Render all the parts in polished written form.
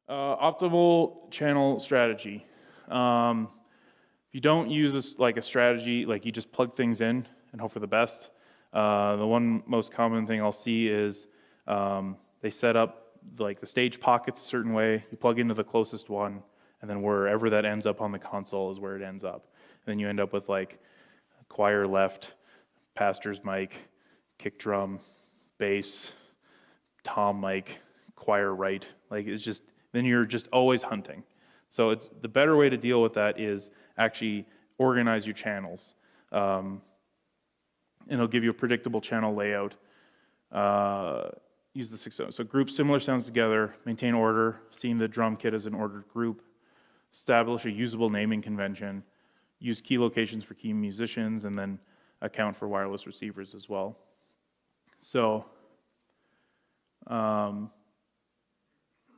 Optimal channel strategy. If you don't use this like a strategy, like you just plug things in and hope for the best. The one most common thing I'll see is they set up like the stage pockets a certain way. You plug into the closest one, and then wherever that ends up on the console is where it ends up. And then you end up with like choir left, pastor's mic, kick drum, bass, tom mic, choir right. Like it's just, then you're just always hunting. So it's the better way to deal with that is actually organize your channels. And it'll give you a predictable channel layout. Use the 6 so group similar sounds together, maintain order, seeing the drum kit as an ordered group, establish a usable naming convention, use key locations for key musicians, and then account for wireless receivers as well. So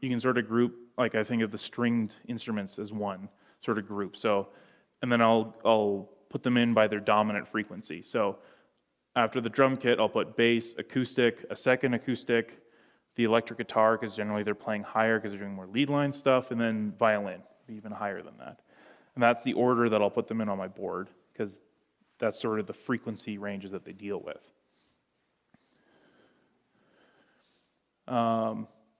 you can sort of group, like I think of the stringed instruments as one sort of group. So, and then I'll put them in by their dominant frequency. So after the drum kit, I'll put bass, acoustic, a second acoustic, the electric guitar, because generally they're playing higher because they're doing more lead line stuff, and then violin, even higher than that. And that's the order that I'll put them in on my board, because that's sort of the frequency ranges that they deal with.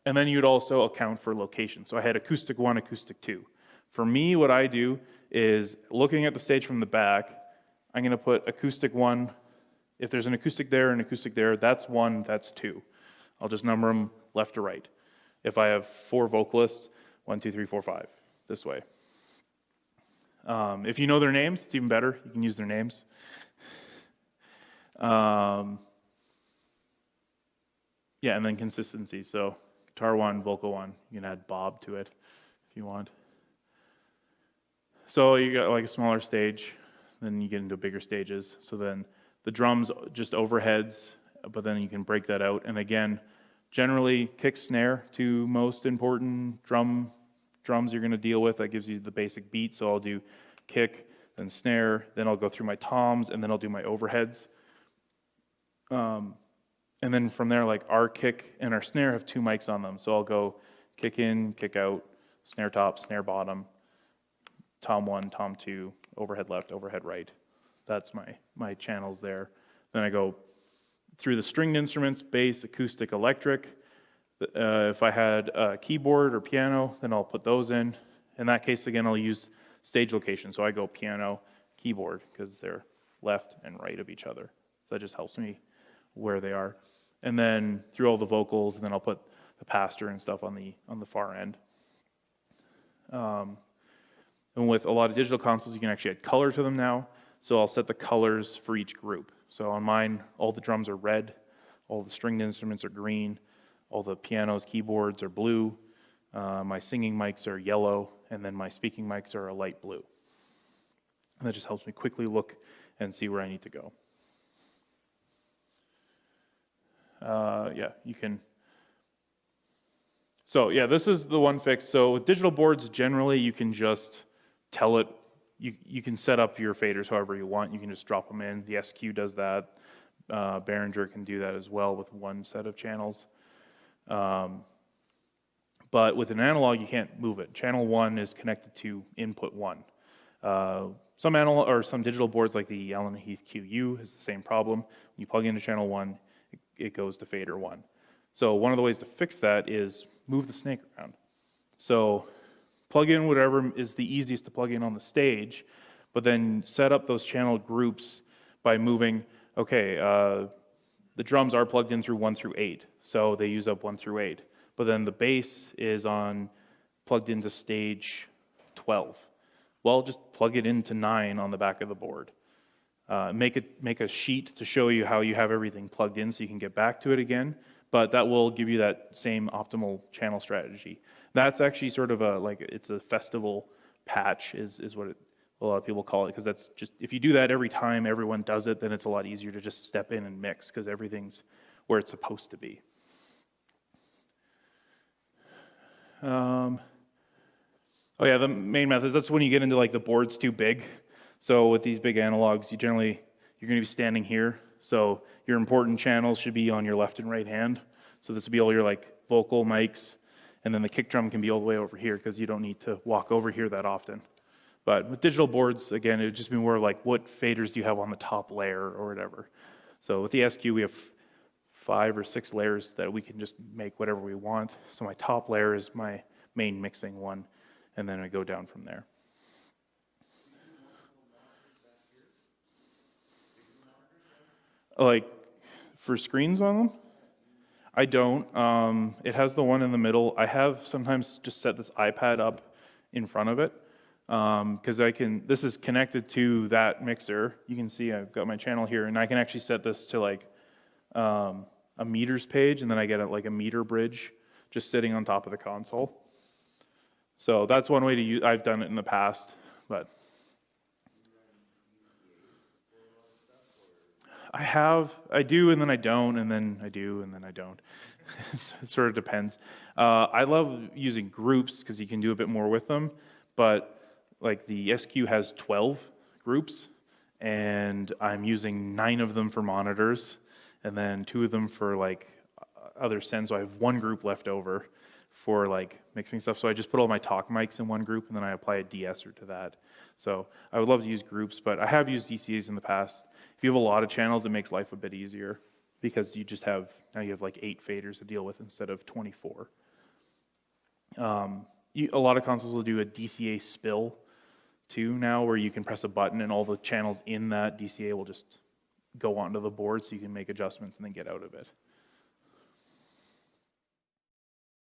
And then you'd also account for location. So I had acoustic 1, acoustic 2. For me, what I do is looking at the stage from the back, I'm going to put acoustic 1. If there's an acoustic there and acoustic there, that's 1, that's 2. I'll just number them left to right. If I have 4 vocalists, 1, 2, 3, 4, 5, this way. If you know their names, it's even better. You can use their names. Yeah, and then consistency. So guitar 1, vocal 1. You can add Bob to it if you want. So you got like a smaller stage, then you get into bigger stages. So then the drums just overheads, but then you can break that out. And again, generally kick snare, 2 most important drums you're going to deal with. That gives you the basic beat. So I'll do kick, then snare, then I'll go through my toms, and then I'll do my overheads. And then from there, like our kick and our snare have 2 mics on them. So I'll go kick in, kick out, snare top, snare bottom, tom 1, tom 2, overhead left, overhead right. That's my channels there. Then I go through the stringed instruments, bass, acoustic, electric. If I had a keyboard or piano, then I'll put those in. In that case, again, I'll use stage location. So I go piano, keyboard, because they're left and right of each other. So that just helps me where they are. And then through all the vocals, and then I'll put the pastor and stuff on the far end. And with a lot of digital consoles, you can actually add color to them now. So I'll set the colors for each group. So on mine, all the drums are red, all the stringed instruments are green, all the pianos, keyboards are blue, my singing mics are yellow, and then my speaking mics are a light blue. And that just helps me quickly look and see where I need to go. Yeah, you can. So yeah, this is the one fix. So with digital boards, generally you can just tell it, you can set up your faders however you want. You can just drop them in. The SQ does that. Behringer can do that as well with one set of channels. But with an analog, you can't move it. Channel 1 is connected to input 1. Some analog or some digital boards like the Allen Heath QU has the same problem. When you plug into channel 1, it goes to fader 1. So one of the ways to fix that is move the snake around. So plug in whatever is the easiest to plug in on the stage, but then set up those channel groups by moving, okay, the drums are plugged in through 1 through 8, so they use up 1 through 8. But then the bass is plugged into stage 12. Well, just plug it into 9 on the back of the board. Make a sheet to show you how you have everything plugged in so you can get back to it again, but that will give you that same optimal channel strategy. That's actually sort of it's a festival patch is what a lot of people call it, because that's just, if you do that every time everyone does it, then it's a lot easier to just step in and mix because everything's where it's supposed to be. Oh yeah, the main methods, that's when you get into like the board's too big. So with these big analogs, you're going to be standing here. So your important channels should be on your left and right hand. So this would be all your like vocal mics And then the kick drum can be all the way over here because you don't need to walk over here that often. But with digital boards, again, it would just be more like what faders do you have on the top layer or whatever. So with the SQ, we have 5 or 6 layers that we can just make whatever we want. So my top layer is my main mixing one, and then I go down from there. Like for screens on them? I don't. It has the one in the middle. I have sometimes just set this iPad up in front of it because this is connected to that mixer. You can see I've got my channel here, and I can actually set this to like a meters page, and then I get like a meter bridge just sitting on top of the console. So that's one way to use. I've done it in the past, but I do, and then I don't, and then I do, and then I don't. It sort of depends. I love using groups because you can do a bit more with them, but like the SQ has 12 groups, and I'm using 9 of them for monitors, and then 2 of them for like other sends. So I have 1 group left over for like mixing stuff. So I just put all my talk mics in 1 group, and then I apply a de-esser to that. So I would love to use groups, but I have used DCAs in the past. If you have a lot of channels, it makes life a bit easier because now you have like 8 faders to deal with instead of 24. A lot of consoles will do a DCA spill too now, where you can press a button and all the channels in that DCA will just go onto the board so you can make adjustments and then get out of it.